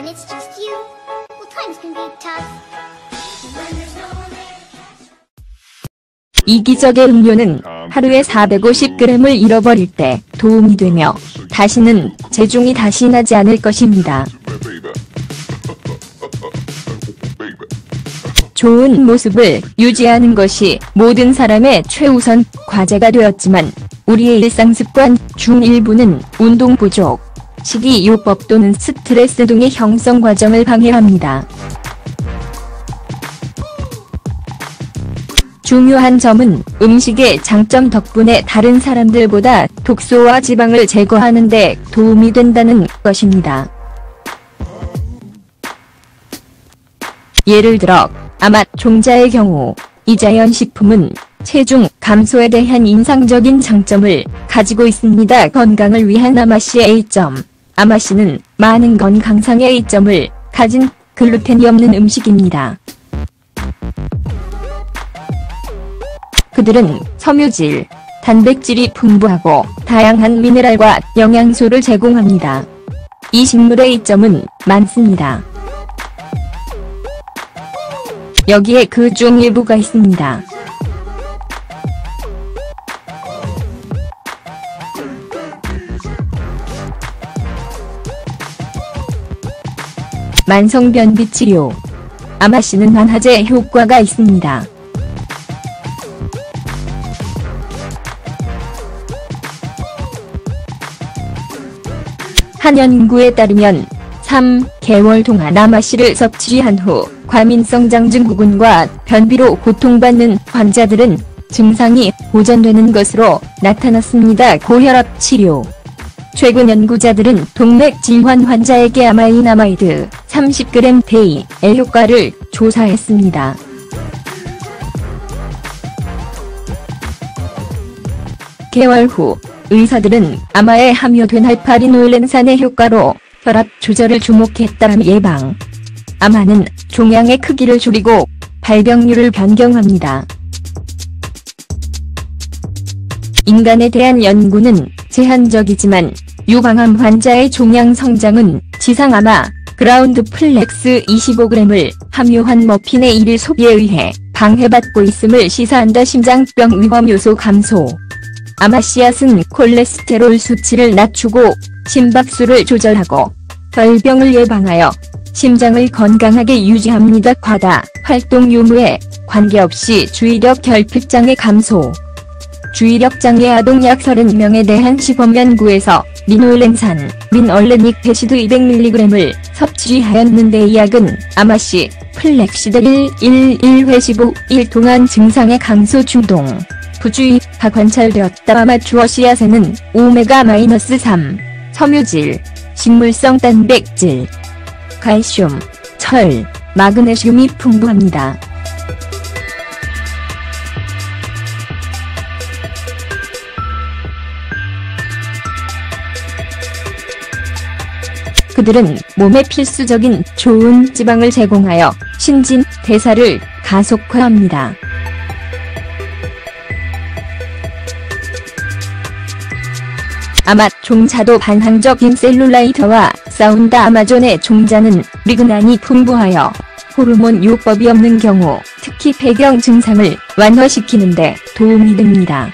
it's just you, well, times can be tough. When there's no one there. 이기적의 음료는 하루에 450g을 잃어버릴 때 도움이 되며 다시는 재중이 다시 나지 않을 것입니다. 좋은 모습을 유지하는 것이 모든 사람의 최우선 과제가 되었지만 우리의 일상습관 중 일부는 운동 부족, 식이요법 또는 스트레스 등의 형성 과정을 방해합니다. 중요한 점은 음식의 장점 덕분에 다른 사람들보다 독소와 지방을 제거하는 데 도움이 된다는 것입니다. 예를 들어 아맛 종자의 경우 이자연식품은 체중 감소에 대한 인상적인 장점을 가지고 있습니다. 건강을 위한 아마씨 A점. 아마씨는 많은 건강상의 A점을 가진 글루텐이 없는 음식입니다. 그들은 섬유질, 단백질이 풍부하고 다양한 미네랄과 영양소를 제공합니다. 이 식물의 A점은 많습니다. 여기에 그 중 일부가 있습니다. 만성변비 치료. 아마씨는 완화제 효과가 있습니다. 한 연구에 따르면 3개월 동안 아마씨를 섭취한 후 과민성장증후군과 변비로 고통받는 환자들은 증상이 보전되는 것으로 나타났습니다. 고혈압 치료. 최근 연구자들은 동맥 질환 환자에게 아마이나마이드 30g 데이의 효과를 조사했습니다. 개월 후 의사들은 아마에 함유된 알파리놀렌산의 효과로 혈압 조절을 주목했다. 예방. 아마는 종양의 크기를 줄이고 발병률을 변경합니다. 인간에 대한 연구는 제한적이지만 유방암 환자의 종양 성장은 지상 아마 그라운드 플렉스 25g을 함유한 머핀의 일일 소비에 의해 방해받고 있음을 시사한다. 심장병 위험 요소 감소. 아마씨앗은 콜레스테롤 수치를 낮추고 심박수를 조절하고 혈병을 예방하여 심장을 건강하게 유지합니다. 과다 활동 유무에 관계없이 주의력 결핍장애 감소. 주의력장애 아동약 30명에 대한 시범 연구에서 미놀렌산, 민얼레닉 애시드 200mg을 섭취하였는데 이 약은 아마씨, 플렉시드 111회 15일 동안 증상의 강소 중동, 부주의가 관찰되었다. 아마추어 씨앗에는 오메가-3, 섬유질, 식물성 단백질, 칼슘, 철, 마그네슘이 풍부합니다. 그들은 몸에 필수적인 좋은 지방을 제공하여 신진 대사를 가속화합니다. 아맛 종자도 반항적인 셀룰라이트와 싸운다. 아마존의 종자는 리그난이 풍부하여 호르몬 요법이 없는 경우 특히 폐경 증상을 완화시키는 데 도움이 됩니다.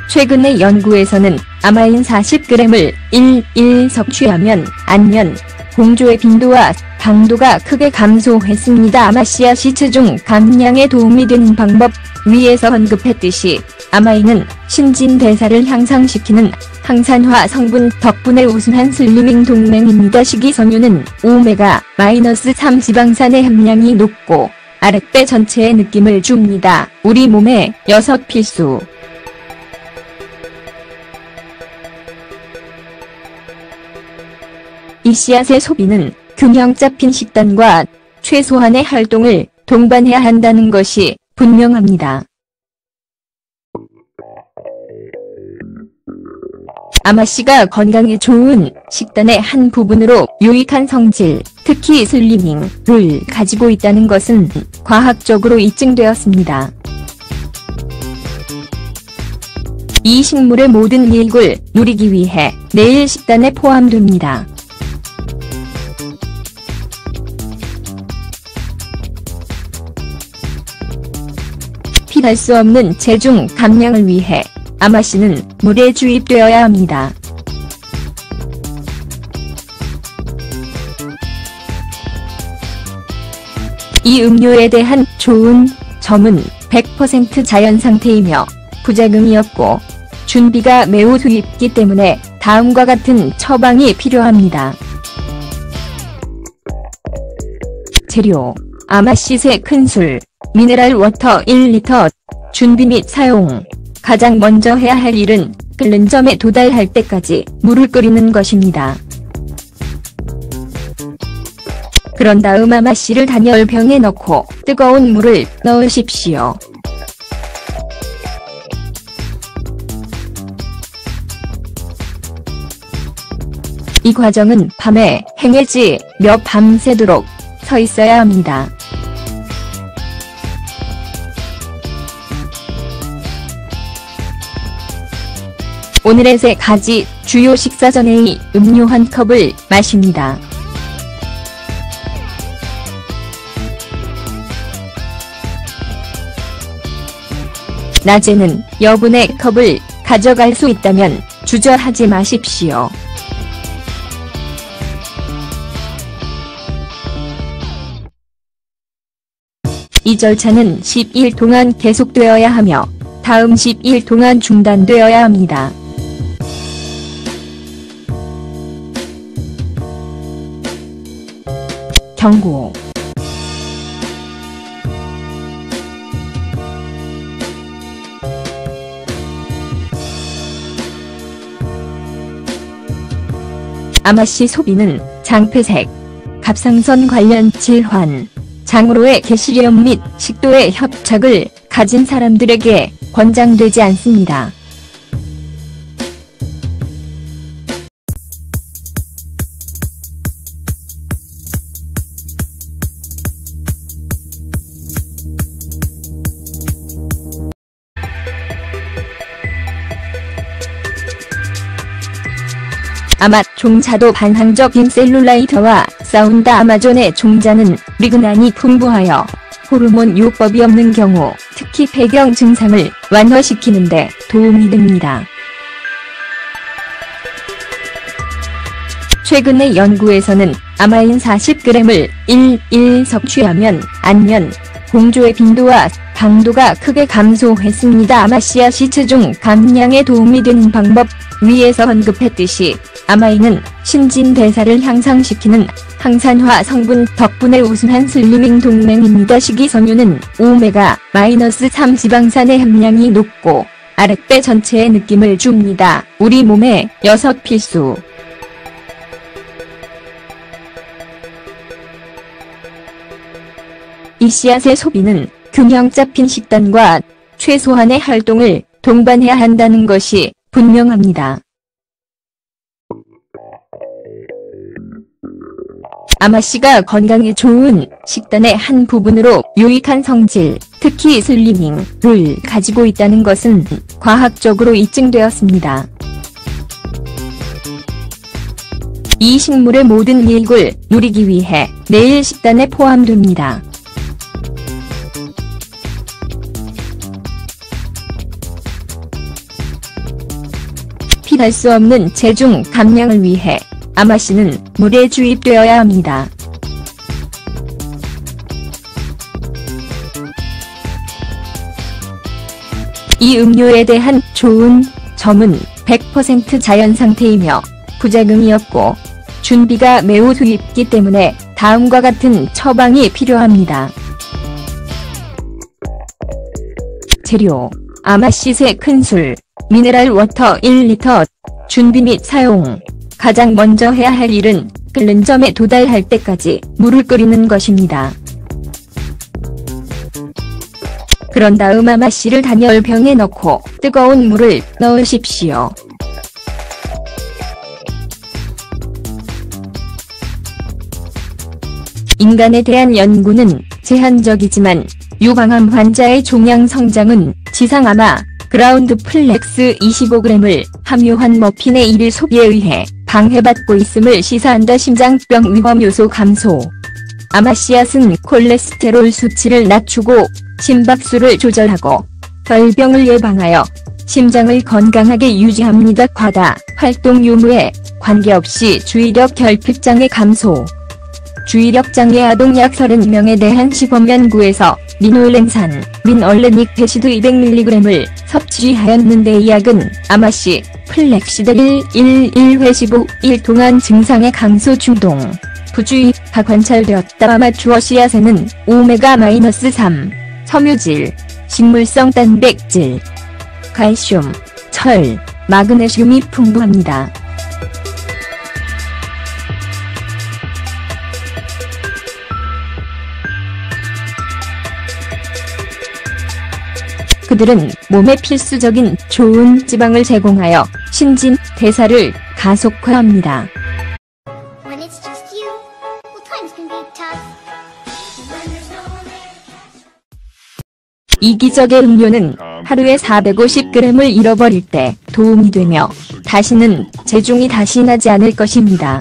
최근의 연구에서는 아마인 40g을 일일 섭취하면 안면, 공조의 빈도와 강도가 크게 감소했습니다. 아마씨앗이 체중 감량에 도움이 되는 방법. 위에서 언급했듯이 아마인은 신진대사를 향상시키는 항산화 성분 덕분에 우수한 슬리밍 동맹입니다. 식이섬유는 오메가-3 지방산의 함량이 높고 아랫배 전체의 느낌을 줍니다. 우리 몸의 6 필수. 이 씨앗의 소비는 균형 잡힌 식단과 최소한의 활동을 동반해야 한다는 것이 분명합니다. 아마씨가 건강에 좋은 식단의 한 부분으로 유익한 성질, 특히 슬리밍을 가지고 있다는 것은 과학적으로 입증되었습니다. 이 식물의 모든 이익을 누리기 위해 매일 식단에 포함됩니다. 피할 수 없는 체중 감량을 위해 아마씨는 물에 주입되어야 합니다. 이 음료에 대한 좋은 점은 100% 자연 상태이며 부작용이 없고 준비가 매우 쉽기 때문에 다음과 같은 처방이 필요합니다. 재료: 아마씨새 큰술, 미네랄 워터 1리터. 준비 및 사용: 가장 먼저 해야 할 일은 끓는 점에 도달할 때까지 물을 끓이는 것입니다. 그런 다음 아마씨를 단열병에 넣고 뜨거운 물을 넣으십시오. 이 과정은 밤에 행해지며 밤새도록 서 있어야 합니다. 오늘의 3가지 주요 식사 전에 이 음료 한 컵을 마십니다. 낮에는 여분의 컵을 가져갈 수 있다면 주저하지 마십시오. 이 절차는 10일 동안 계속되어야 하며 다음 10일 동안 중단되어야 합니다. 경고. 아마씨 소비는 장폐색, 갑상선 관련 질환, 장으로의 개시염 및 식도의 협착을 가진 사람들에게 권장되지 않습니다. 아마 종자도 반항적인 셀룰라이트와 싸운다. 아마존의 종자는 리그난이 풍부하여 호르몬 요법이 없는 경우 특히 폐경 증상을 완화시키는 데 도움이 됩니다. 최근의 연구에서는 아마인 40g을 1일 섭취하면 안면, 공조의 빈도와 강도가 크게 감소했습니다. 아마씨앗이 체중 감량에 도움이 되는 방법: 위에서 언급했듯이 아마인은 신진대사를 향상시키는 항산화 성분 덕분에 우수한 슬리밍 동맹입니다. 식이섬유는 오메가-3 지방산의 함량이 높고 아랫배 전체의 느낌을 줍니다. 우리 몸에 6 필수. 이 씨앗의 소비는 균형 잡힌 식단과 최소한의 활동을 동반해야 한다는 것이 분명합니다. 아마씨가 건강에 좋은 식단의 한 부분으로 유익한 성질, 특히 슬리밍을 가지고 있다는 것은 과학적으로 입증되었습니다. 이 식물의 모든 이익을 누리기 위해 매일 식단에 포함됩니다. 피할 수 없는 체중 감량을 위해 아마씨는 물에 주입되어야 합니다. 이 음료에 대한 좋은 점은 100% 자연 상태이며 부작용이 없고 준비가 매우 쉽기 때문에 다음과 같은 처방이 필요합니다. 재료: 아마씨새 큰술, 미네랄 워터 1리터. 준비 및 사용: 가장 먼저 해야 할 일은 끓는 점에 도달할 때까지 물을 끓이는 것입니다. 그런 다음 아마씨를 단열병에 넣고 뜨거운 물을 넣으십시오. 인간에 대한 연구는 제한적이지만 유방암 환자의 종양 성장은 지상아마 그라운드 플렉스 25g을 함유한 머핀의 1일 소비에 의해 방해받고 있음을 시사한다. 심장병 위험 요소 감소. 아마씨앗은 콜레스테롤 수치를 낮추고 심박수를 조절하고 결병을 예방하여 심장을 건강하게 유지합니다. 과다 활동 유무에 관계없이 주의력 결핍장애 감소. 주의력장애 아동약 30명에 대한 시범 연구에서 리노렌산, 민얼레닉 베시드 200mg을 섭취하였는데 이 약은 아마씨, 플렉시델 111회 15일 동안 증상의 강소 중동, 부주의가 관찰되었다. 아마추어 씨앗에는 오메가-3, 섬유질, 식물성 단백질, 칼슘, 철, 마그네슘이 풍부합니다. 그들은 몸에 필수적인 좋은 지방을 제공하여 신진, 대사를 가속화합니다. When it's just you, well, times can be tough. When there's no one there. 이기적의 음료는 하루에 450g을 잃어버릴 때 도움이 되며 다시는 체중이 다시 나지 않을 것입니다.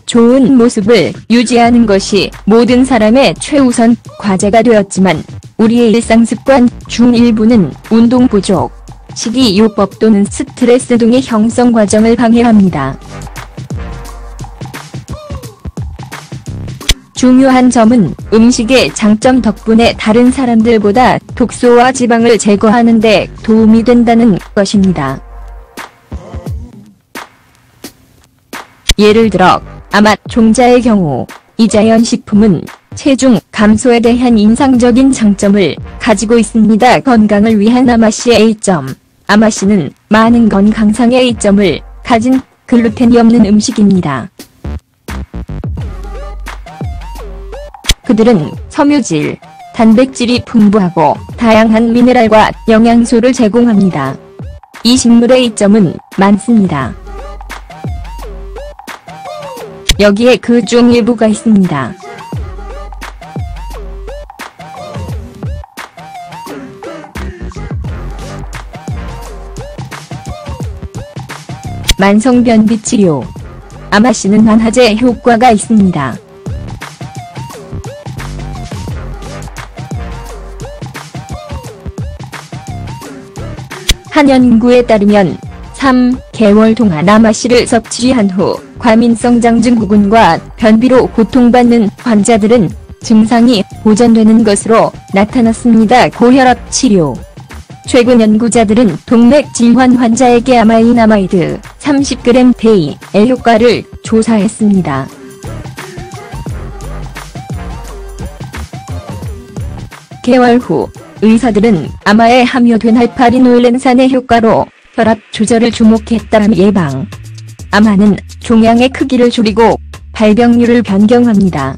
좋은 모습을 유지하는 것이 모든 사람의 최우선 과제가 되었지만 우리의 일상습관 중 일부는 운동 부족, 식이요법 또는 스트레스 등의 형성 과정을 방해합니다. 중요한 점은 음식의 장점 덕분에 다른 사람들보다 독소와 지방을 제거하는 데 도움이 된다는 것입니다. 예를 들어 아맛 종자의 경우 이자연 식품은 체중 감소에 대한 인상적인 장점을 가지고 있습니다. 건강을 위한 아마씨의 A점. 아마씨는 많은 건강상의 A점을 가진 글루텐이 없는 음식입니다. 그들은 섬유질, 단백질이 풍부하고 다양한 미네랄과 영양소를 제공합니다. 이 식물의 A점은 많습니다. 여기에 그 중 일부가 있습니다. 만성변비 치료. 아마씨는 한하제 효과가 있습니다. 한 연구에 따르면 3개월 동안 아마씨를 섭취한 후 과민성 증후군과 변비로 고통받는 환자들은 증상이 호전되는 것으로 나타났습니다. 고혈압 치료. 최근 연구자들은 동맥 질환 환자에게 아마이나마이드 30g 데이의 효과를 조사했습니다. 개월 후 의사들은 아마에 함유된 알파리놀렌산의 효과로 혈압 조절을 주목했다. 예방. 아마는 종양의 크기를 줄이고 발병률을 변경합니다.